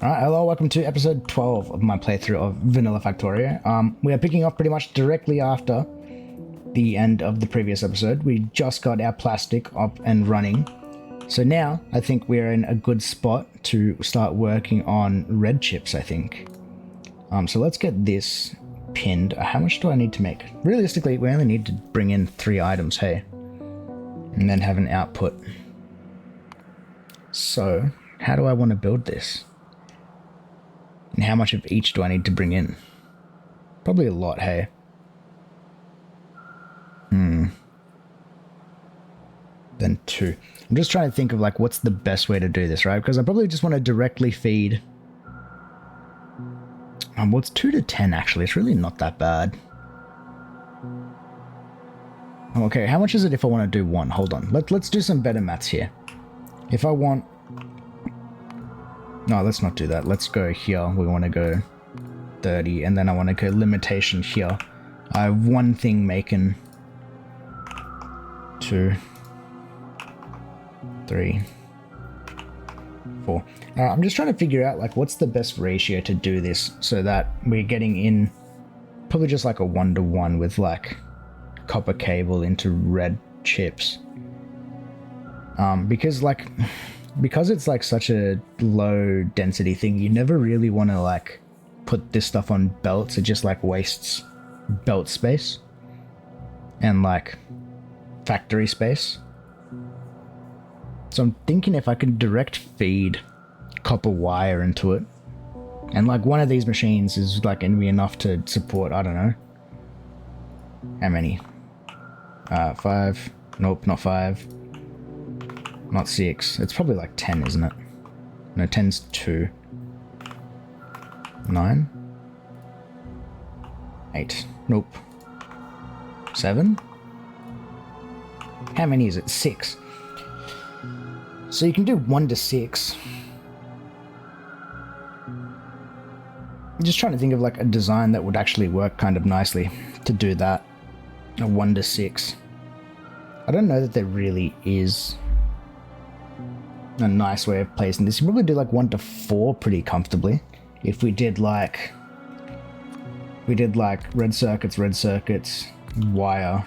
Alright, hello, welcome to episode 12 of my playthrough of Vanilla Factorio. We are picking up pretty much directly after the end of the previous episode. We just got our plastic up and running. So now, I think we're in a good spot to start working on red chips, I think. So let's get this pinned. How much do I need to make? Realistically, we only need to bring in 3 items, hey? And then have an output. So, how do I want to build this? And how much of each do I need to bring in? Probably a lot, hey? Then 2. I'm just trying to think of like what's the best way to do this, right? Because I probably just want to directly feed... well, it's 2 to 10 actually. It's really not that bad. Okay, how much is it if I want to do 1? Hold on. Let's do some better maths here. If I want... No, let's not do that. Let's go here. We want to go 30, and then I want to go limitation here. I have 1 thing making 2, 3, 4. I'm just trying to figure out like what's the best ratio to do this so that we're getting in probably just like a 1-to-1 with like copper cable into red chips. Because it's like such a low density thing, you never really want to like put this stuff on belts. It just like wastes belt space and like factory space. So I'm thinking if I could direct feed copper wire into it, and like one of these machines is like going to be enough to support, I don't know, how many? 5. Nope, not 5. Not 6. It's probably like 10, isn't it? No, 10's 2. 9. 8. Nope. 7? How many is it? 6. So you can do 1 to 6. I'm just trying to think of like a design that would actually work kind of nicely to do that. A 1 to 6. I don't know that there really is a nice way of placing this. You probably do like 1 to 4 pretty comfortably. If we did like red circuits, wire,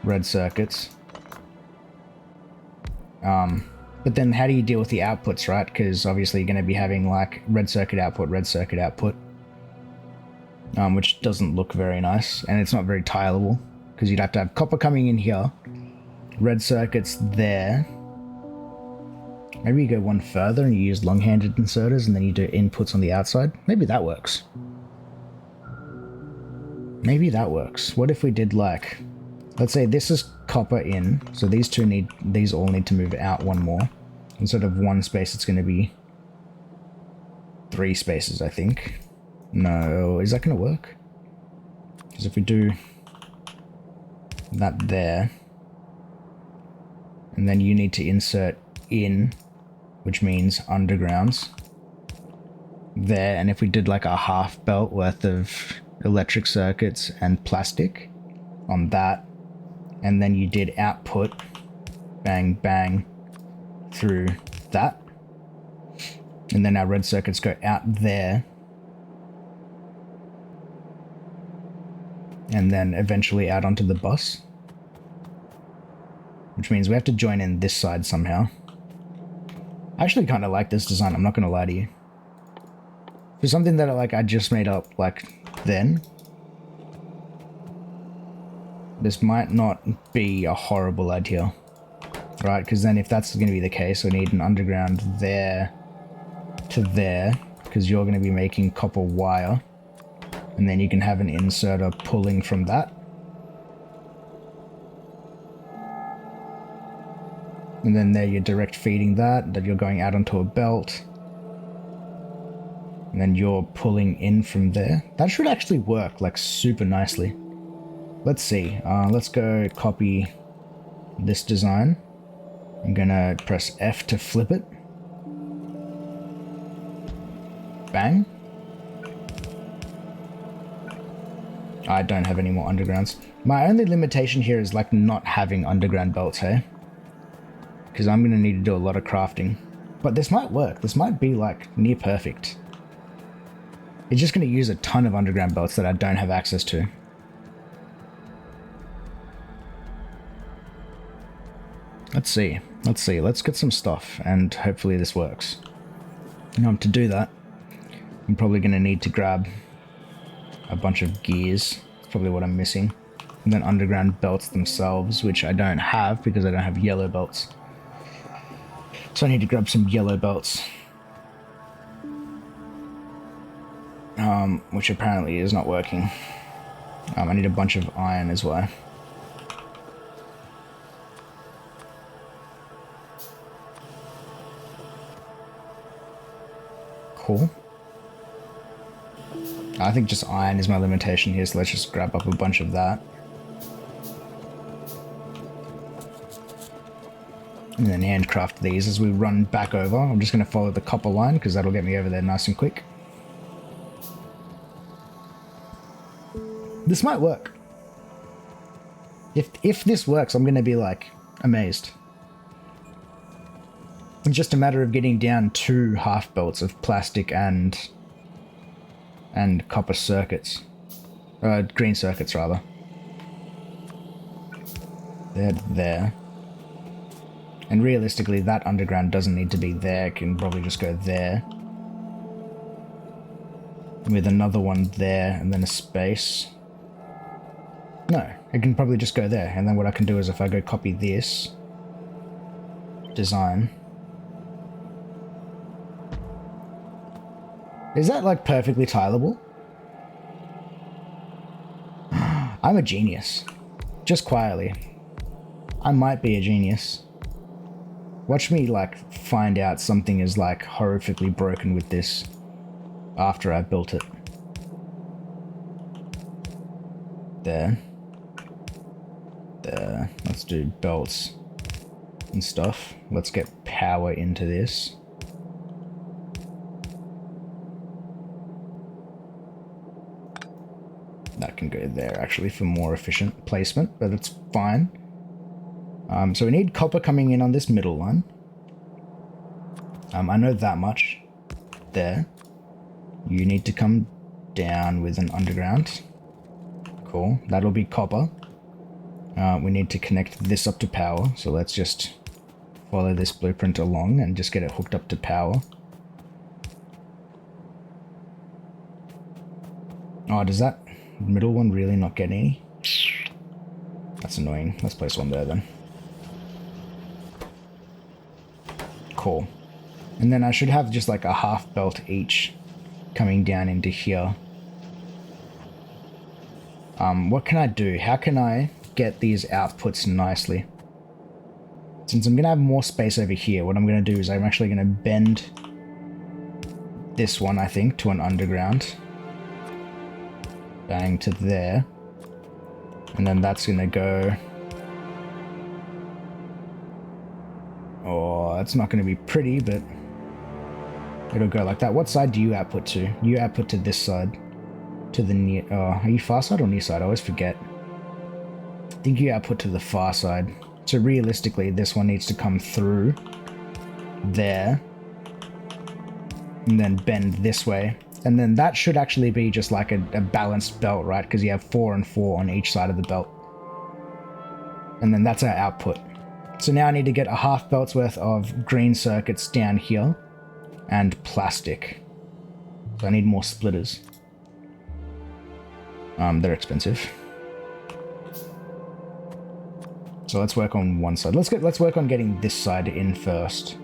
red circuits. But then how do you deal with the outputs, right? Because obviously you're going to be having like red circuit output, which doesn't look very nice, and it's not very tileable because you'd have to have copper coming in here, red circuits there. Maybe you go 1 further and you use long-handed inserters and then you do inputs on the outside. Maybe that works. Maybe that works. What if we did like, let's say this is copper in, so these all need to move out 1 more. Instead of 1 space, it's going to be 3 spaces, I think. No, is that going to work? Because if we do that there, and then you need to insert in, which means undergrounds there, and if we did like a half belt worth of electric circuits and plastic on that, and then you did output bang bang through that, and then our red circuits go out there and then eventually out onto the bus, which means we have to join in this side somehow. I actually kind of like this design, I'm not going to lie to you. For something that I just made up like then, this might not be a horrible idea, right? Because then if that's going to be the case, we need an underground there to there, because you're going to be making copper wire, and then you can have an inserter pulling from that. And then there you're direct feeding that you're going out onto a belt. And then you're pulling in from there. That should actually work like super nicely. Let's see. Let's go copy this design. I'm gonna press F to flip it. Bang. I don't have any more undergrounds. My only limitation here is like not having underground belts, hey? Because I'm going to need to do a lot of crafting. But this might work. This might be like near perfect. It's just going to use a ton of underground belts that I don't have access to. Let's see. Let's see. Let's get some stuff and hopefully this works. To do that, I'm probably going to need to grab a bunch of gears. That's probably what I'm missing. And then underground belts themselves, which I don't have because I don't have yellow belts. So I need to grab some yellow belts. Which apparently is not working. I need a bunch of iron as well. Cool. I think just iron is my limitation here, so let's just grab up a bunch of that. And then handcraft these as we run back over. I'm just going to follow the copper line because that'll get me over there nice and quick. This might work. If this works, I'm going to be like amazed. It's just a matter of getting down 2 half belts of plastic and copper circuits. Green circuits rather. They're there. And realistically, that underground doesn't need to be there. It can probably just go there. With another one there, and then a space. No, it can probably just go there. And then what I can do is if I go copy this design. Is that like perfectly tileable? I'm a genius. Just quietly. I might be a genius. Watch me like find out something is like horrifically broken with this after I built it. There. There. Let's do belts and stuff. Let's get power into this. That can go there actually for more efficient placement, but it's fine. So we need copper coming in on this middle line. I know that much. There. You need to come down with an underground. Cool. That'll be copper. We need to connect this up to power, so let's just follow this blueprint along and just get it hooked up to power. Oh, does that middle one really not get any? That's annoying. Let's place one there then. Cool. And then I should have just like a half belt each coming down into here. What can I do? How can I get these outputs nicely? Since I'm going to have more space over here, what I'm going to do is I'm actually going to bend this one, I think, to an underground. Bang to there. And then that's going to go... Oh, that's not going to be pretty, but it'll go like that. What side do you output to? You output to this side. To the near... Oh, are you far side or near side? I always forget. I think you output to the far side. So realistically, this one needs to come through there. And then bend this way. And then that should actually be just like a balanced belt, right? Because you have 4 and 4 on each side of the belt. And then that's our output. So now I need to get a half belt's worth of green circuits down here. And plastic. So I need more splitters. They're expensive. So let's work on one side. Let's work on getting this side in first.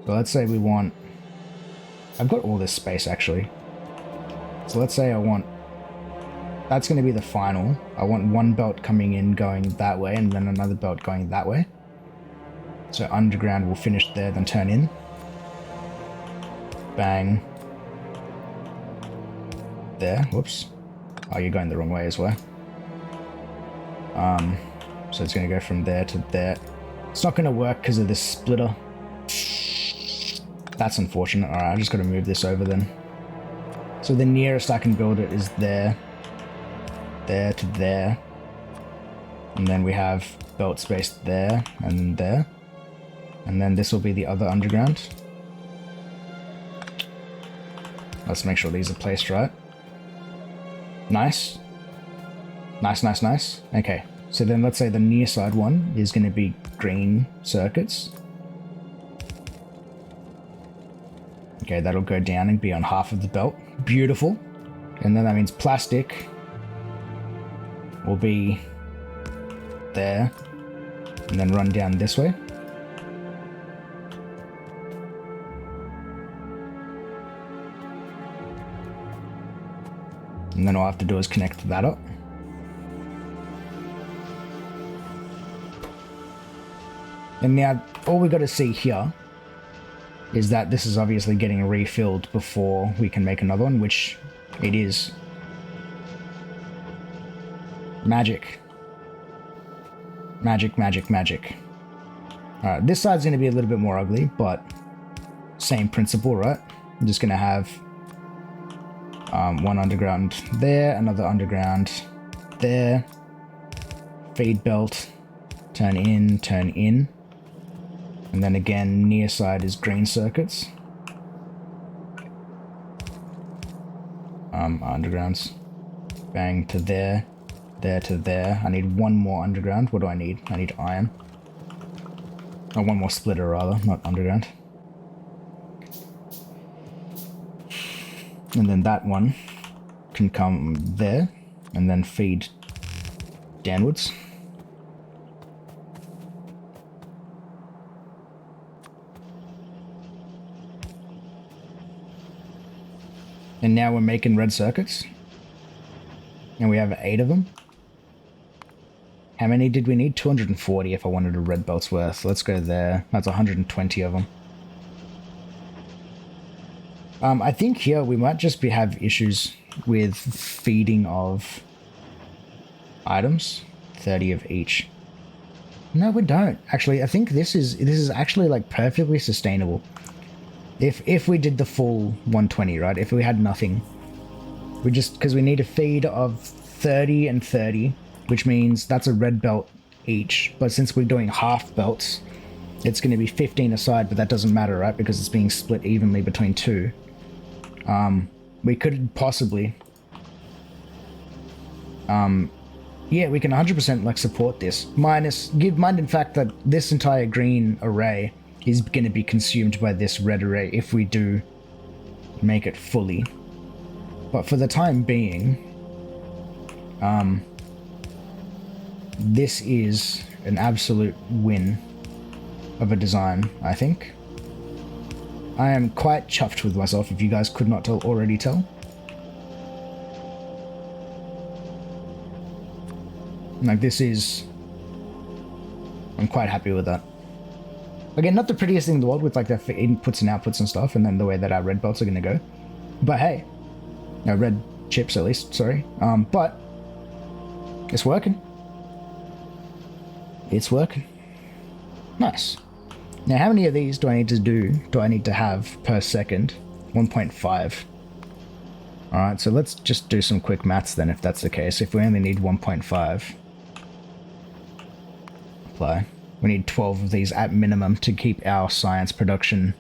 So let's say we want... I've got all this space actually. So let's say I want... That's going to be the final. I want one belt coming in going that way and then another belt going that way. So underground will finish there, then turn in. Bang. There. Whoops. Oh, you're going the wrong way as well. So it's going to go from there to there. It's not going to work because of this splitter. That's unfortunate. Alright, I just got to move this over then. So the nearest I can build it is there. There to there. And then we have belt space there and there. And then this will be the other underground. Let's make sure these are placed right. Nice. Nice, nice, nice. Okay, so then let's say the near side one is going to be green circuits. Okay, that'll go down and be on half of the belt. Beautiful. And then that means plastic will be there and then run down this way. And then all I have to do is connect that up. And now all we got to see here is that this is obviously getting refilled before we can make another one, which it is. Magic. Magic, magic, magic. Alright, this side's going to be a little bit more ugly, but same principle, right? I'm just going to have one underground there, another underground there. Feed belt, turn in. And then again, near side is green circuits. Undergrounds. Bang to there, there to there. I need one more underground. What do I need? I need iron. Oh, one more splitter rather, not underground. And then that one can come there and then feed downwards. And now we're making red circuits. And we have 8 of them. How many did we need? 240 if I wanted a red belt's worth. Let's go there. That's 120 of them. I think here we might just have issues with feeding of items. 30 of each. No, we don't. Actually, I think this is actually like perfectly sustainable. If we did the full 120, right? If we had nothing, we just, because we need a feed of 30 and 30, which means that's a red belt each. But since we're doing half belts, it's going to be 15 aside, but that doesn't matter, right? Because it's being split evenly between 2. We could possibly, yeah, we can 100% like support this. Give mind in fact that this entire green array is going to be consumed by this red array if we do make it fully. But for the time being, this is an absolute win of a design, I think. I am quite chuffed with myself, if you guys could not already tell. Like, this is... I'm quite happy with that. Again, not the prettiest thing in the world with like the inputs and outputs and stuff, and then the way that our red belts are going to go. But hey, no, red chips at least, sorry. But it's working. It's working. Nice. Now, how many of these do I need to have per second? 1.5. Alright, so let's just do some quick maths then, if that's the case. If we only need 1.5. Apply. We need 12 of these at minimum to keep our science production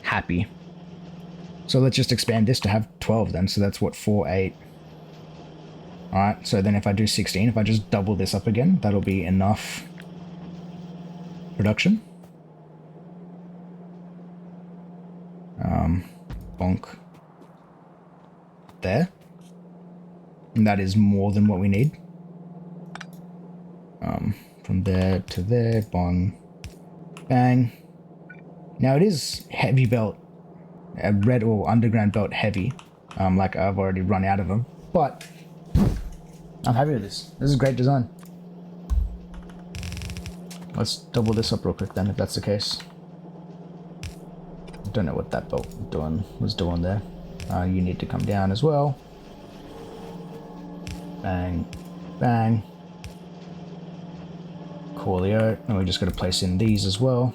happy. So let's just expand this to have 12 then. So that's what, 4, 8. Alright, so then if I do 16, if I just double this up again, that'll be enough production. Bonk. There. And that is more than what we need. From there to there, bong, bang. Now it is heavy belt, a red or underground belt heavy. Like I've already run out of them, but I'm happy with this. This is a great design. Let's double this up real quick then, if that's the case. I don't know what that belt was doing there. You need to come down as well. Bang, bang. Coolio, and we just got to place in these as well.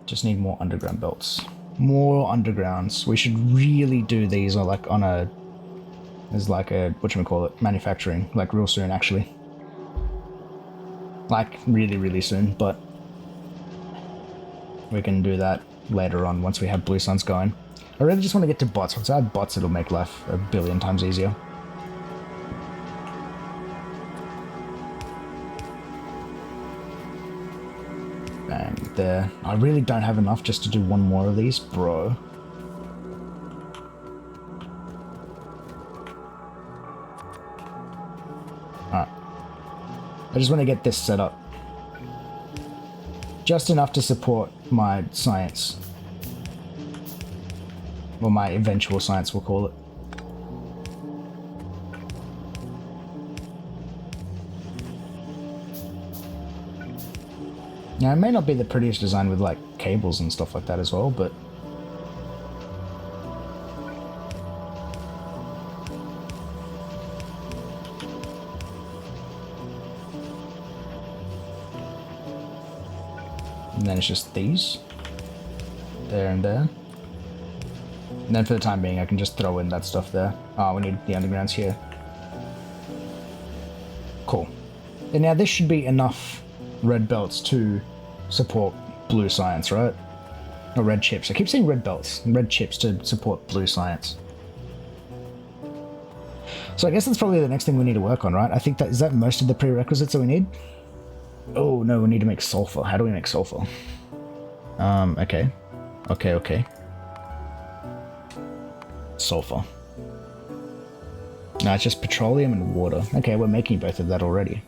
Just need more underground belts. More undergrounds. We should really do these as like a, whatchamacallit, manufacturing, like real soon actually. like really, really soon, but we can do that later on once we have blue suns going. I really just want to get to bots. Once I have bots, it'll make life a billion times easier. Bang, there. I really don't have enough just to do one more of these, bro. Alright. I just want to get this set up. Just enough to support my science. Or my eventual science, we'll call it. Now, it may not be the prettiest design with, like, cables and stuff like that as well, but... And then it's just these. There and there. And then for the time being, I can just throw in that stuff there. Oh, we need the undergrounds here. Cool. And now this should be enough red belts to support blue science, right? Or red chips. I keep saying red belts. Red chips to support blue science. So I guess that's probably the next thing we need to work on, right? I think that is that most of the prerequisites that we need? Oh, no, we need to make sulfur. How do we make sulfur? Okay. Okay. Sulfur. No, it's just petroleum and water. Okay, we're making both of that already.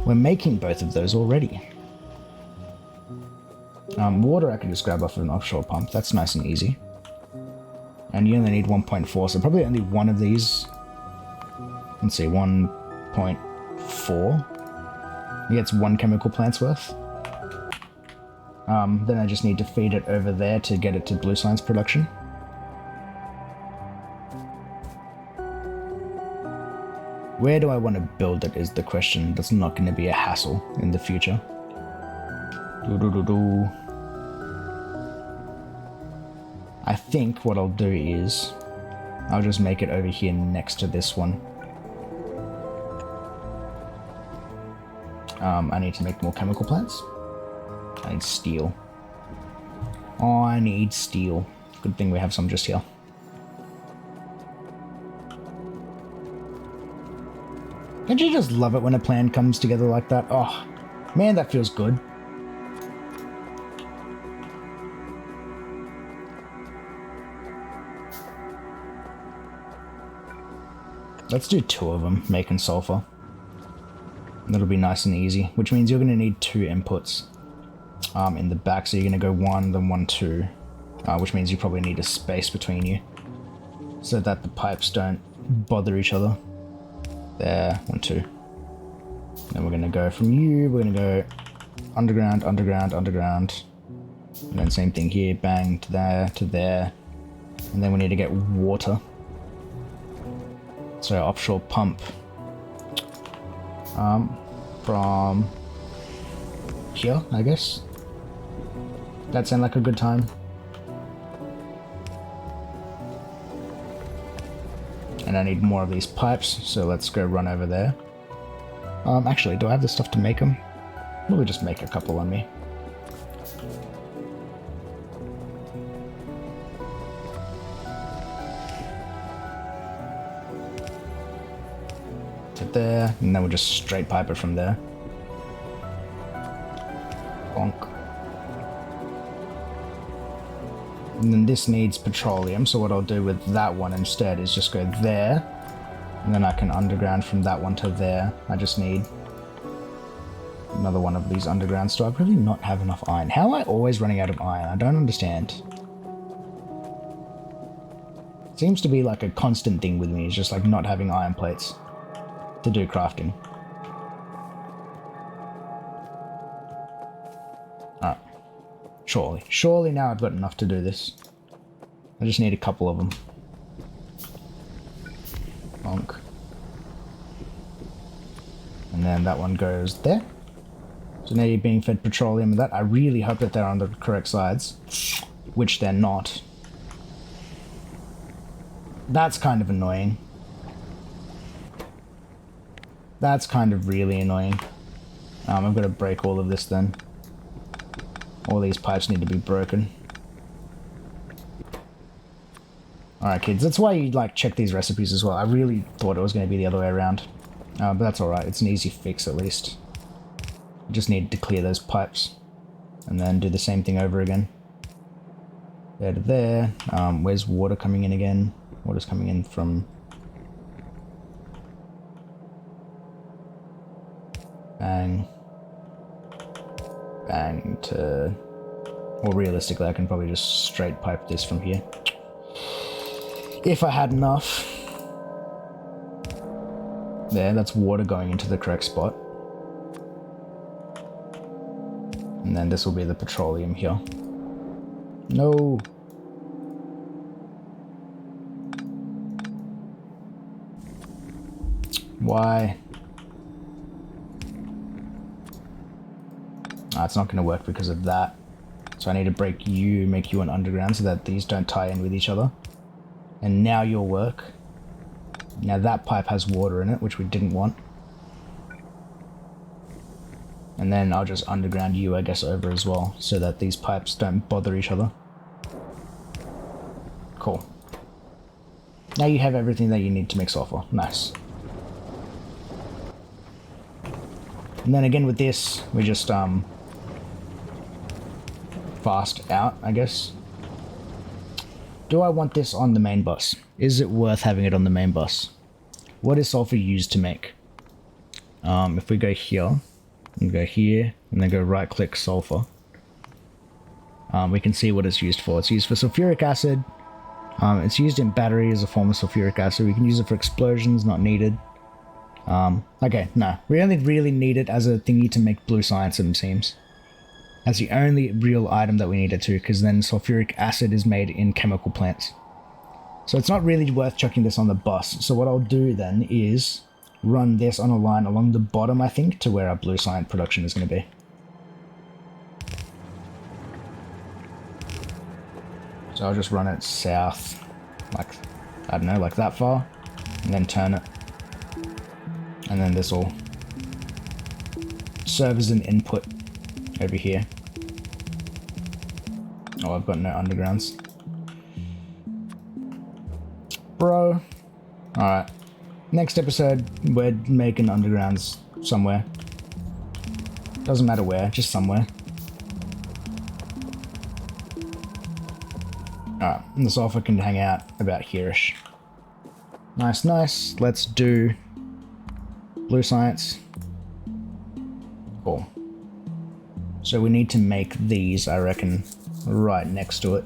We're making both of those already. Water I can just grab off of an offshore pump. That's nice and easy. And you only need 1.4, so probably only one of these. Let's see, 1.4. He gets 1 chemical plant's worth. Then I just need to feed it over there to get it to blue science production. Where do I want to build it is the question. That's not going to be a hassle in the future. I think what I'll do is I'll just make it over here next to this one. I need to make more chemical plants. I need steel. Oh, I need steel. Good thing we have some just here. Don't you just love it when a plan comes together like that? Oh, man, that feels good. Let's do 2 of them, making sulfur. That'll be nice and easy, which means you're going to need 2 inputs in the back. So you're going to go 1, then 1, 2, which means you probably need a space between you so that the pipes don't bother each other. There, 1, 2. Then we're going to go from you, we're going to go underground, underground, underground. And then same thing here, bang, to there, to there. And then we need to get water. So offshore pump. From here, I guess. That sound like a good time. And I need more of these pipes, so let's go run over there. Actually, do I have the stuff to make them? We'll just make a couple on me. To there, and then we'll just straight pipe it from there. Bonk. And then this needs petroleum, so what I'll do with that one instead is just go there, and then I can underground from that one to there. I just need another one of these undergrounds. Do I really not have enough iron? How am I always running out of iron? I don't understand. Seems to be like a constant thing with me, it's just like not having iron plates to do crafting. Alright. Surely now I've got enough to do this. I just need a couple of them. Bonk. And then that one goes there. So now you're being fed petroleum with that. I really hope that they're on the correct sides, which they're not. That's kind of annoying. That's kind of really annoying. I've got to break all of this then. All these pipes need to be broken. Alright kids, that's why you like check these recipes as well. I really thought it was going to be the other way around. But that's alright, it's an easy fix at least. You just need to clear those pipes. And then do the same thing over again. There to there. Where's water coming in again? Water's coming in from... Bang. Bang to... Or realistically, I can probably just straight pipe this from here. If I had enough. There, that's water going into the correct spot. And then this will be the petroleum here. No. Why? It's not going to work because of that. So I need to break you, make you an underground so that these don't tie in with each other. And now you'll work. Now that pipe has water in it, which we didn't want. And then I'll just underground you, I guess, over as well, so that these pipes don't bother each other. Cool. Now you have everything that you need to make sulfur. Nice. And then again with this, we just, fast out, I guess. Do I want this on the main bus? Is it worth having it on the main bus? What is sulfur used to make? If we go here, and go here, and then go right click sulfur, we can see what it's used for. It's used for sulfuric acid. It's used in battery as a form of sulfuric acid. We can use it for explosions, not needed. Okay, no. We only really need it as a thingy to make blue science, it seems. That's the only real item that we need it to, because then sulfuric acid is made in chemical plants. So it's not really worth chucking this on the bus. So what I'll do then is run this on a line along the bottom, I think, to where our blue cyan production is going to be. So I'll just run it south, like, I don't know, like that far, and then turn it. And then this will serve as an input over here. Oh, I've got no undergrounds. Bro. Alright. Next episode, we're making undergrounds somewhere. Doesn't matter where, just somewhere. Alright, and the sulfur can hang out about here-ish. Nice, nice. Let's do blue science. Cool. So we need to make these, I reckon, right next to it.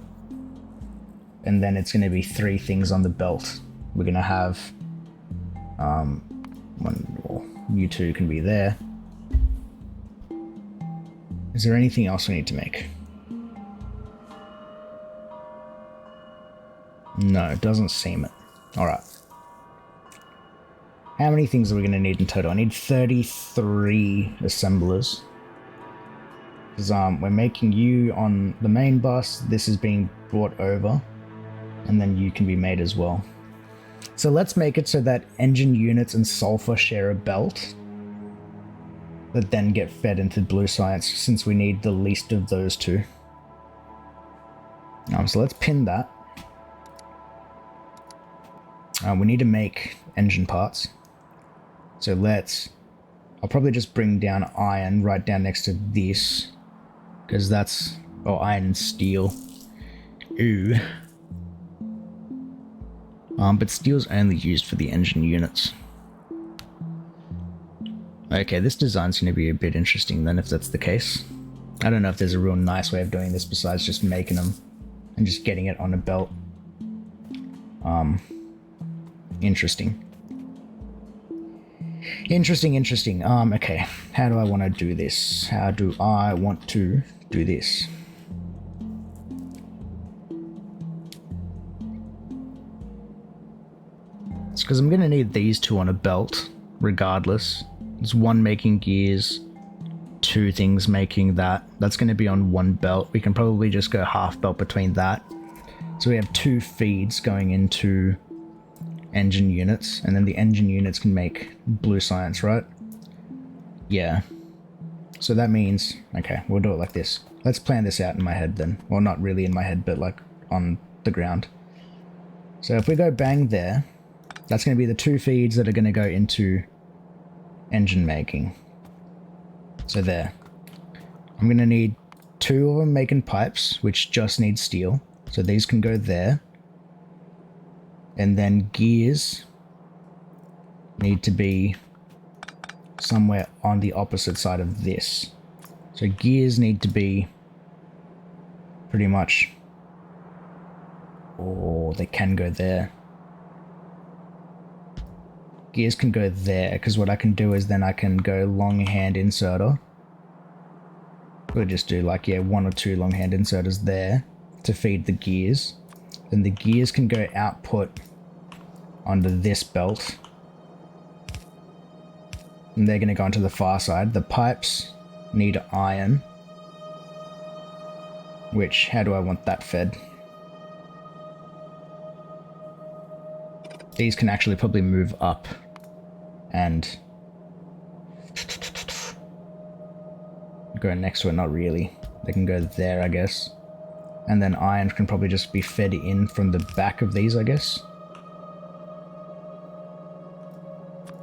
And then it's going to be 3 things on the belt. We're going to have you 2 can be there. Is there anything else we need to make? No, it doesn't seem it. Alright. How many things are we going to need in total? I need 33 assemblers. Because we're making you on the main bus. This is being brought over. And then you can be made as well. So let's make it so that engine units and sulfur share a belt that then get fed into blue science, since we need the least of those 2. So let's pin that. We need to make engine parts. So I'll probably just bring down iron right down next to this, because that's, iron and steel. Ooh. But steel's only used for the engine units. Okay, this design's going to be a bit interesting then, if that's the case. I don't know if there's a real nice way of doing this besides just making them and just getting it on a belt. Interesting. Interesting. Okay, how do I want to do this? How do I want to do this? It's because I'm going to need these 2 on a belt, regardless. There's 1 making gears, 2 things making that. That's going to be on 1 belt. We can probably just go half belt between that. So we have 2 feeds going into engine units, and then the engine units can make blue science, right? Yeah. So that means, okay, we'll do it like this. Let's plan this out in my head then. Well, not really in my head, but like on the ground. So if we go bang there, that's going to be the 2 feeds that are going to go into engine making. So there. I'm going to need 2 of them making pipes, which just need steel. So these can go there. And then gears need to be somewhere on the opposite side of this. So gears need to be pretty much, or they can go there. Gears can go there, because what I can do is then I can go long hand inserter. We'll just do like, yeah, 1 or 2 long hand inserters there to feed the gears. Then the gears can go output onto this belt. And they're going to go onto the far side. The pipes need iron. Which, how do I want that fed? These can actually probably move up. And go next to it, not really. They can go there, I guess. And then iron can probably just be fed in from the back of these, I guess.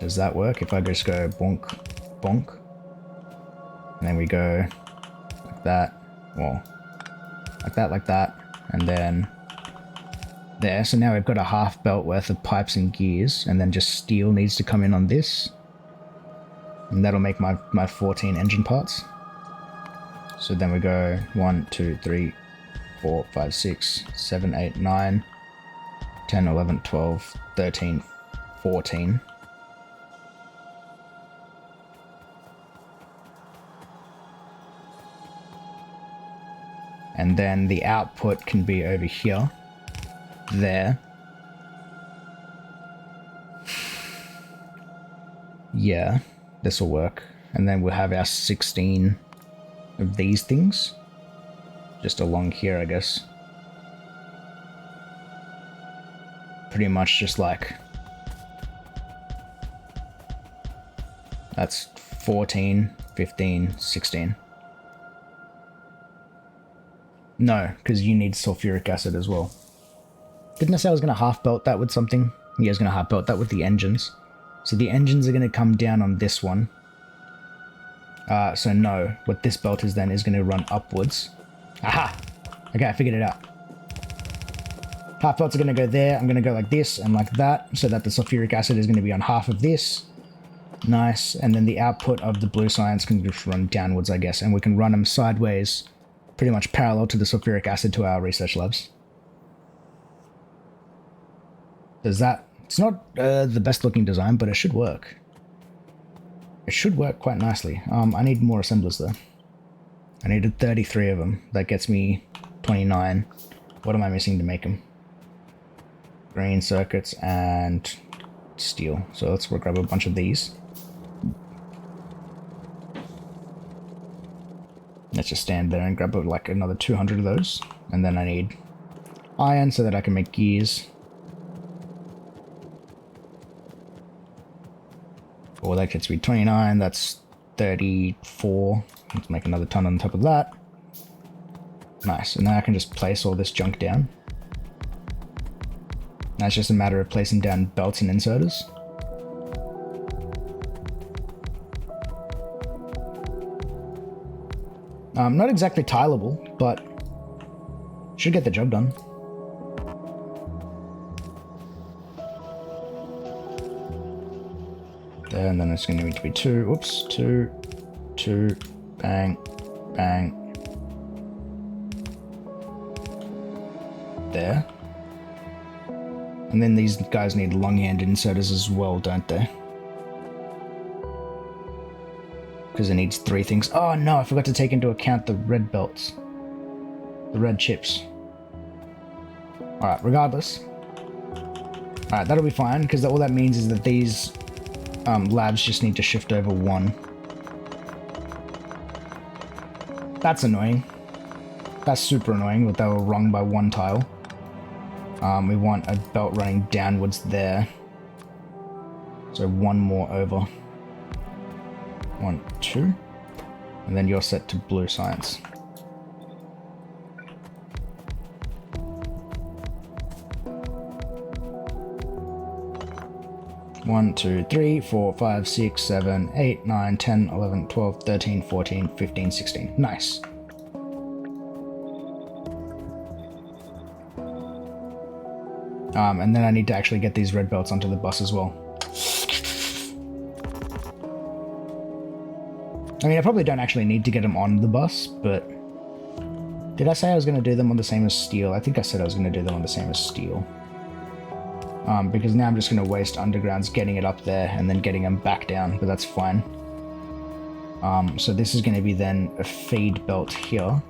Does that work? If I just go bonk, bonk. And then we go like that. Well, like that. And then there. So now we've got a half belt worth of pipes and gears. And then just steel needs to come in on this. And that'll make my 14 engine parts. So then we go 1, 2, 3, 4, 5, 6, 7, 8, 9, 10, 11, 12, 13, 14. And then the output can be over here, there. Yeah, this will work. And then we'll have our 16 of these things. Just along here, I guess. Pretty much just like... That's 14, 15, 16. No, because you need sulfuric acid as well. Didn't I say I was going to half belt that with something? Yeah, I was going to half belt that with the engines. So the engines are going to come down on this one. So no, what this belt is then is going to run upwards. Aha! Okay, I figured it out. Half belts are going to go there. I'm going to go like this and like that, so that the sulfuric acid is going to be on half of this. Nice. And then the output of the blue science can just run downwards, I guess, and we can run them sideways, pretty much parallel to the sulfuric acid to our research labs. Does that... It's not the best looking design, but it should work. It should work quite nicely. I need more assemblers though. I needed 33 of them. That gets me 29. What am I missing to make them? Green circuits and steel. So let's grab a bunch of these. Let's just stand there and grab like another 200 of those. And then I need iron so that I can make gears. Well, that gets me 29, that's 34. Let's make another ton on top of that. Nice, and now I can just place all this junk down. Now it's just a matter of placing down belts and inserters. Not exactly tileable, but should get the job done. There, and then it's going to need to be 2, oops, 2, 2, bang, bang. There. And then these guys need long-hand inserters as well, don't they? Because it needs 3 things. Oh no, I forgot to take into account the red belts. The red chips. Alright, regardless. Alright, that'll be fine, because all that means is that these labs just need to shift over 1. That's annoying. That's super annoying that they were wrong by 1 tile. We want a belt running downwards there. So 1 more over. 1, 2. And then you're set to blue science. One, 2, 3, 4, 5, 6, 7, 8, 9, 10, 11, 12, 13, 14, 15, 16. Nice. And then I need to actually get these red belts onto the bus as well. I mean, I probably don't actually need to get them on the bus, but... Did I say I was going to do them on the same as steel? I think I said I was going to do them on the same as steel. Because now I'm just going to waste undergrounds getting it up there and then getting them back down, but that's fine. So this is going to be then a feed belt here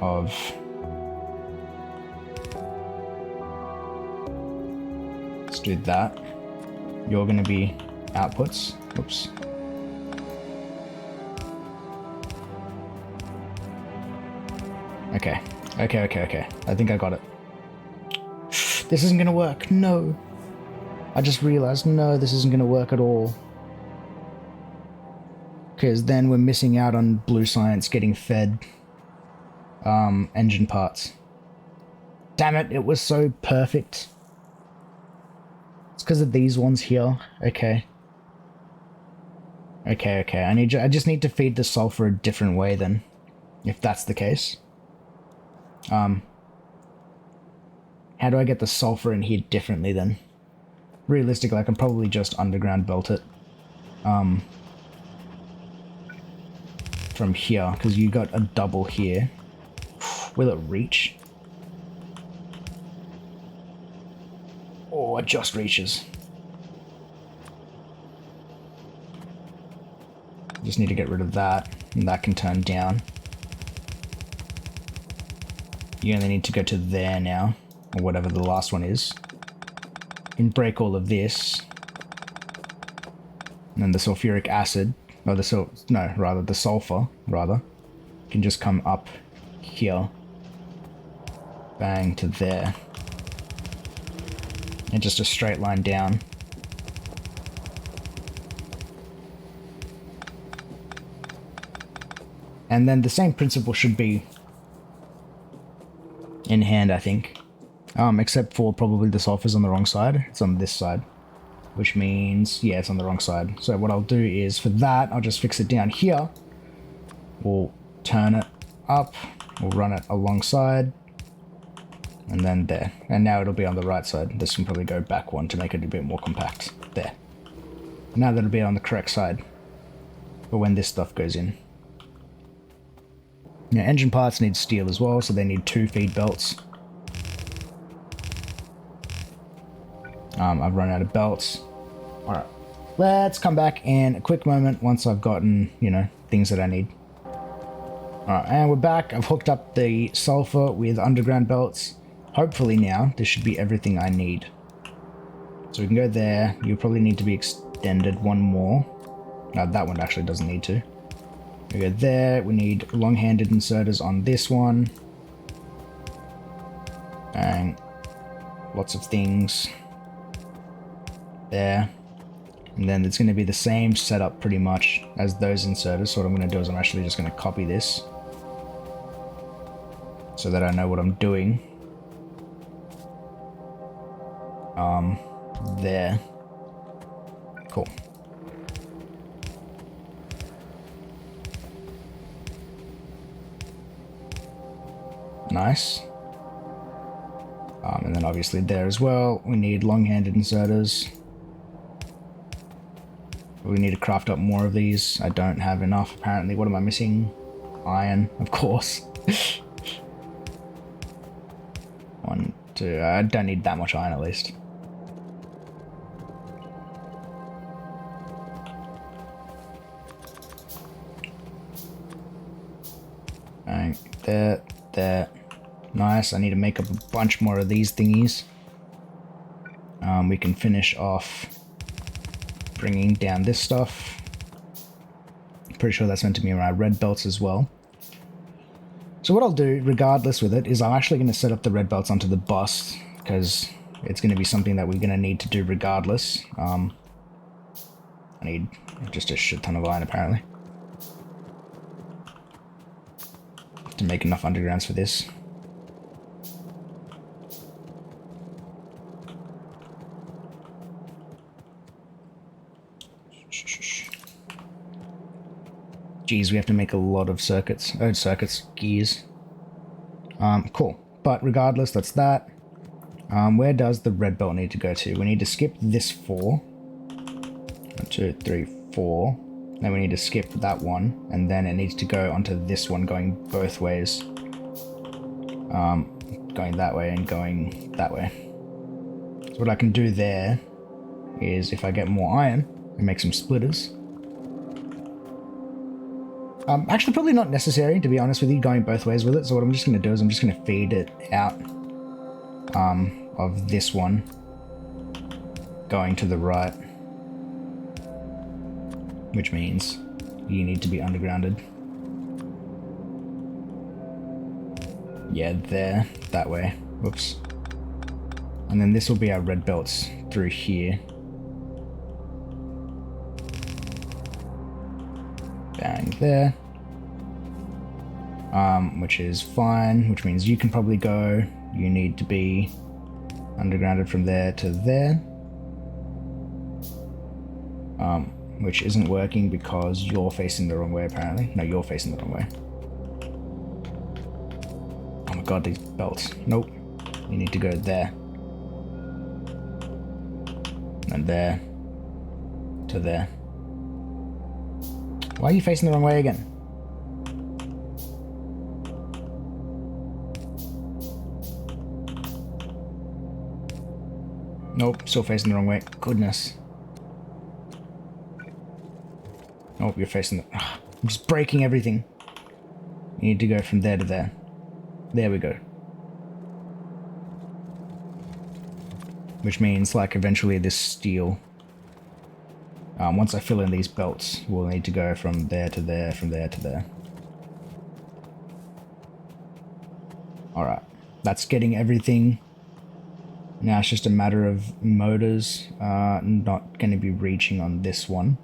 of... Let's do that. You're going to be outputs. Oops. Okay. Okay. I think I got it. This isn't gonna work. No. I just realized, no, this isn't gonna work at all. Because then we're missing out on blue science getting fed engine parts. Damn it, it was so perfect. It's because of these ones here. Okay. Okay. I just need to feed the sulfur a different way then. If that's the case. How do I get the sulfur in here differently then? Realistically, I can probably just underground belt it. From here, because you got a double here. Will it reach? Oh, it just reaches. Just need to get rid of that, and that can turn down. You only need to go to there now, or whatever the last one is. And break all of this. And then the sulfuric acid, or the sulfur, rather, can just come up here. Bang, to there. And just a straight line down. And then the same principle should be in hand, I think. Except for probably the sulfur's on the wrong side. It's on this side. Which means, yeah, it's on the wrong side. So what I'll do is, for that, I'll just fix it down here. We'll turn it up. We'll run it alongside. And then there. And now it'll be on the right side. This can probably go back one to make it a bit more compact. There. Now that'll be on the correct side. For when this stuff goes in. Now, engine parts need steel as well, so they need 2 feed belts. I've run out of belts. Alright, let's come back in a quick moment once I've gotten, you know, things that I need. Alright, and we're back. I've hooked up the sulfur with underground belts. Hopefully now, this should be everything I need. So we can go there. You'll probably need to be extended one more. No, that one actually doesn't need to. We go there. We need long-handed inserters on this one. Bang. Lots of things. There. And then it's going to be the same setup pretty much as those inserters. So what I'm going to do is I'm actually just going to copy this. So that I know what I'm doing. There. Cool. Nice. And then obviously there as well, we need long-handed inserters. We need to craft up more of these. I don't have enough, apparently. What am I missing? Iron, of course. 1, 2, I don't need that much iron at least. Bang, there. Nice, I need to make up a bunch more of these thingies. We can finish off bringing down this stuff. Pretty sure that's meant to be my red belts as well. So what I'll do, regardless with it, is I'm actually going to set up the red belts onto the bus, because it's going to be something that we're going to need to do regardless. I need just a shit ton of iron, apparently. to make enough undergrounds for this. Geez, we have to make a lot of circuits. Oh, circuits, gears. Cool. But regardless, that's that. Where does the red belt need to go to? We need to skip this 4. 1, 2, 3, 4. Then we need to skip that one, and then it needs to go onto this one, going both ways. Going that way and going that way. So what I can do there is, if I get more iron, and make some splitters. Actually, probably not necessary, to be honest with you, going both ways with it. So what I'm just going to do is I'm just going to feed it out of this one, going to the right. Which means you need to be undergrounded. Yeah, there, that way. Whoops. And then this will be our red belts through here. Bang there. Which is fine, which means you can probably go. You need to be undergrounded from there to there. Which isn't working because you're facing the wrong way, apparently. No, you're facing the wrong way. Oh my god, these belts. Nope. You need to go there. And there. To there. Why are you facing the wrong way again? Nope, still facing the wrong way. Goodness. Oh, you're facing the... Ugh, I'm just breaking everything. You need to go from there to there. There we go. Which means, like, eventually this steel... once I fill in these belts, we'll need to go from there to there, from there to there. Alright. That's getting everything. Now it's just a matter of motors. Not going to be reaching on this one.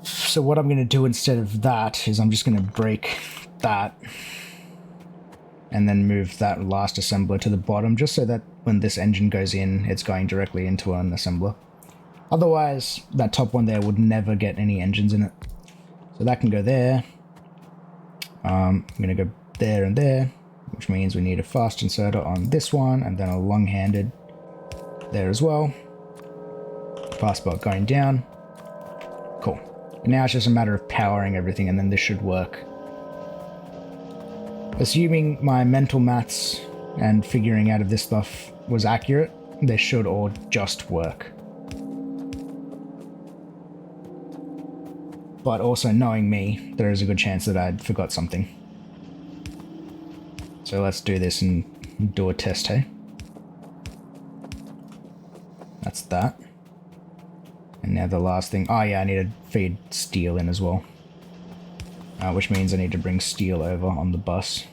So what I'm going to do instead of that is I'm just going to break that and then move that last assembler to the bottom, just so that when this engine goes in, it's going directly into an assembler. Otherwise, that top one there would never get any engines in it. So that can go there. I'm going to go there and there, which means we need a fast inserter on this one, and then a long-handed there as well. Fast belt going down. Cool. Now it's just a matter of powering everything, and then this should work. Assuming my mental maths and figuring out if this stuff was accurate, they should all just work. But also knowing me, there is a good chance that I'd forgot something. So let's do this and do a test, hey? That's that. And now the last thing... Oh yeah, I need to feed steel in as well. Which means I need to bring steel over on the bus.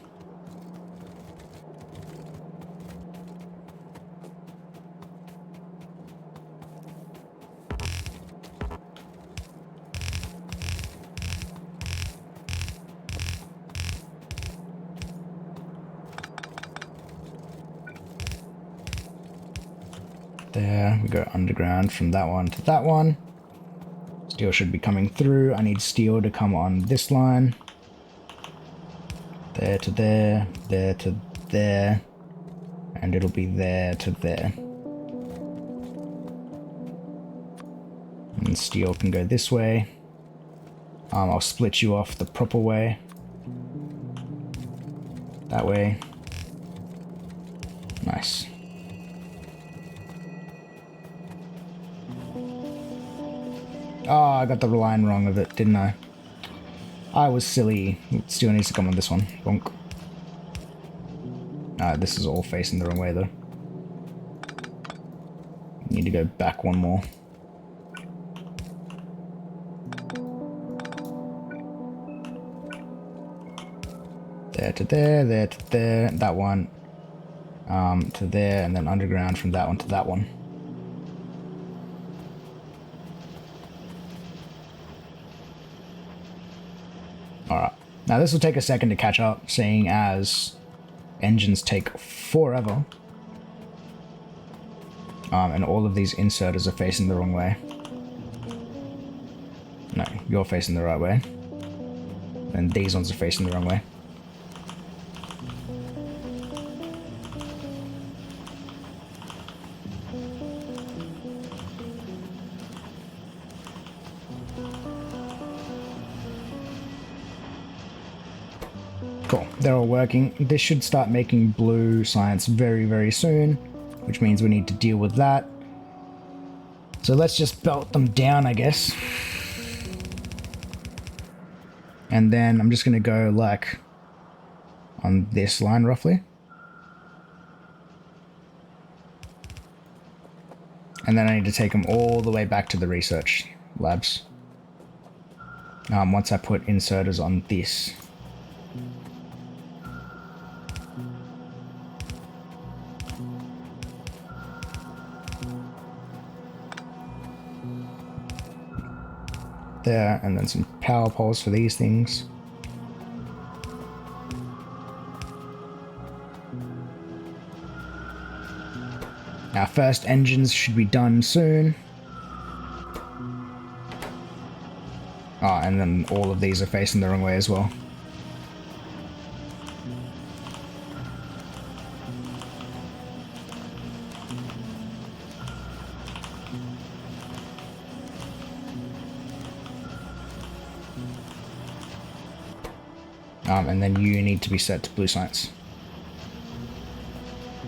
There, we go underground from that one to that one. Steel should be coming through. I need steel to come on this line. There to there, there to there, and it'll be there to there. And steel can go this way. I'll split you off the proper way. That way. Nice. Oh, I got the line wrong of it, didn't I? I was silly. Steel needs to come on this one. Bonk. This is all facing the wrong way, though. Need to go back one more. There to there, there to there, that one. To there, and then underground from that one to that one. Alright, Now this will take a second to catch up, seeing as engines take forever. And all of these inserters are facing the wrong way. No, you're facing the right way. And these ones are facing the wrong way. Cool, they're all working. This should start making blue science very, very soon, which means we need to deal with that. So let's just belt them down, I guess. And then I'm just going to go like on this line roughly. And then I need to take them all the way back to the research labs. Once I put inserters on this. There, and then some power poles for these things. Our first engines should be done soon. Ah, and then all of these are facing the wrong way as well. And then you need to be set to blue science.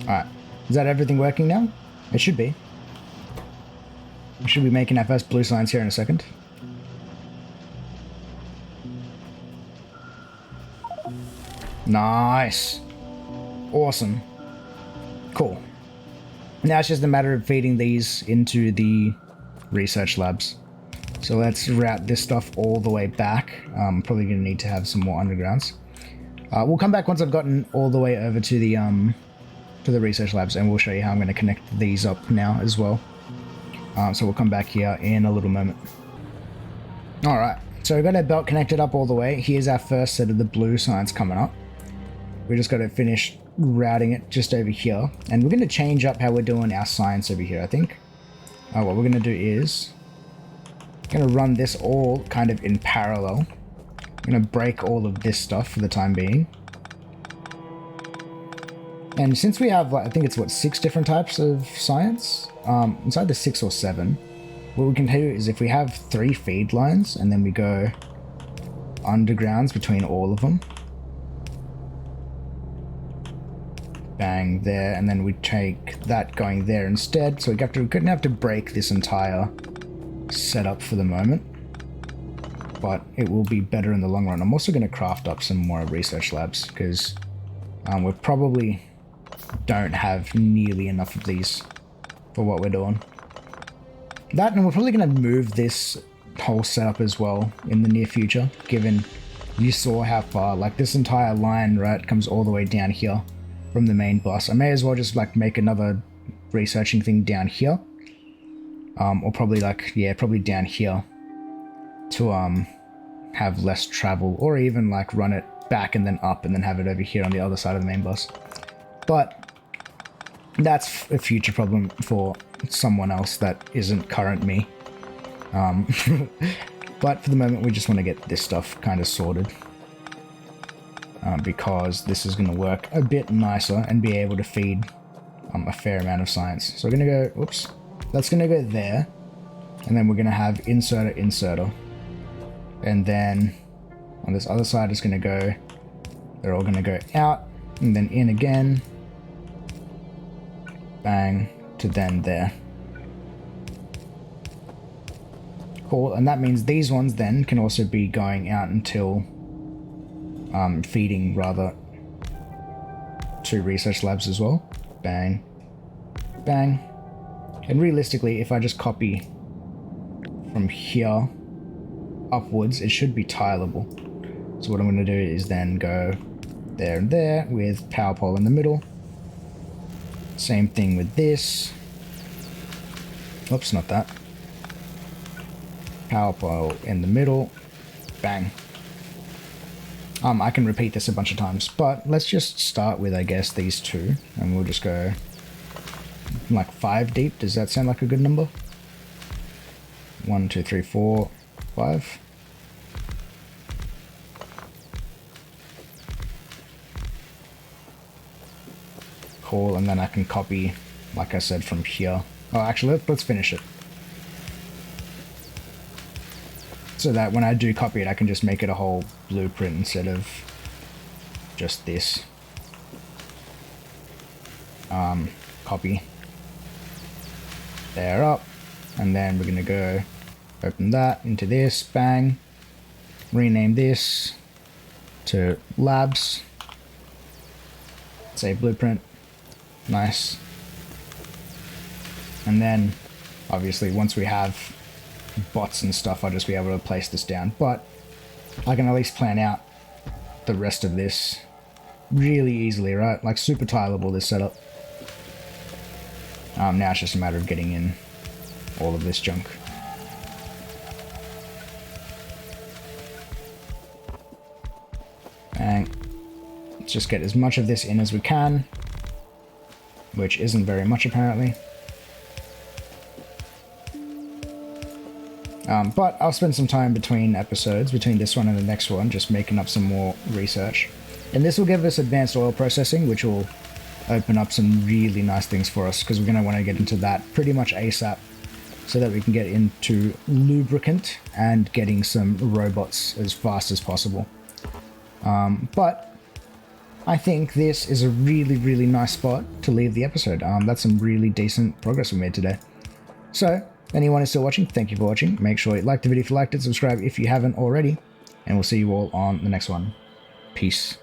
Alright. Is that everything working now? It should be. We should be making our first blue science here in a second. Nice. Awesome. Cool. Now it's just a matter of feeding these into the research labs. So let's route this stuff all the way back. Probably going to need to have some more undergrounds. We'll come back once I've gotten all the way over to the research labs, and we'll show you how I'm going to connect these up now as well. So we'll come back here in a little moment. Alright, so we've got our belt connected up all the way. Here's our first set of the blue science coming up. We just got to finish routing it just over here. And we're going to change up how we're doing our science over here, I think. What we're going to do is going to run this all kind of in parallel. I'm going to break all of this stuff for the time being. And since we have, I think it's what, 6 different types of science? It's either 6 or 7. What we can do is if we have 3 feed lines and then we go undergrounds between all of them. Bang, there, and then we take that going there instead. So we're going to have to break this entire setup for the moment. But it will be better in the long run. I'm also going to craft up some more research labs because we probably don't have nearly enough of these for what we're doing. That, and we're probably going to move this whole setup as well in the near future, given you saw how far, like this entire line, right, comes all the way down here from the main bus. I may as well just like make another researching thing down here. Or probably like, yeah, probably down here to have less travel, or even like run it back and then up and then have it over here on the other side of the main bus. But that's a future problem for someone else that isn't current me. But for the moment we just want to get this stuff kind of sorted. Because this is going to work a bit nicer and be able to feed a fair amount of science. So we're going to go, oops, that's going to go there. And then we're going to have inserter, inserter. And then on this other side it's going to go, they're all going to go out and then in again. Bang, to then there. Cool, and that means these ones then can also be going out until feeding rather to research labs as well. Bang, bang. And realistically, if I just copy from here upwards, it should be tileable. So what I'm going to do is then go there and there with power pole in the middle. Same thing with this. Oops, not that. Power pole in the middle. Bang. I can repeat this a bunch of times, but let's just start with, I guess, these two, and we'll just go like 5 deep. Does that sound like a good number? 1, 2, 3, 4, 5. Cool, and then I can copy, like I said, from here. Oh, actually, let's finish it. So that when I do copy it, I can just make it a whole blueprint instead of just this. Copy. There up. And then we're going to go open that into this. Bang. Rename this to labs. Save blueprint. Nice. And then, obviously, once we have bots and stuff, I'll just be able to place this down. But I can at least plan out the rest of this really easily, right? Like super tileable, this setup. Now it's just a matter of getting in all of this junk. Bang. Let's just get as much of this in as we can, which isn't very much apparently. But I'll spend some time between episodes, between this one and the next one, just making up some more research. And this will give us advanced oil processing, which will open up some really nice things for us, because we're going to want to get into that pretty much ASAP, so that we can get into lubricant and getting some robots as fast as possible. But I think this is a really, really nice spot to leave the episode. That's some really decent progress we made today. So, anyone who's still watching, thank you for watching. Make sure you like the video if you liked it, subscribe if you haven't already, and we'll see you all on the next one. Peace.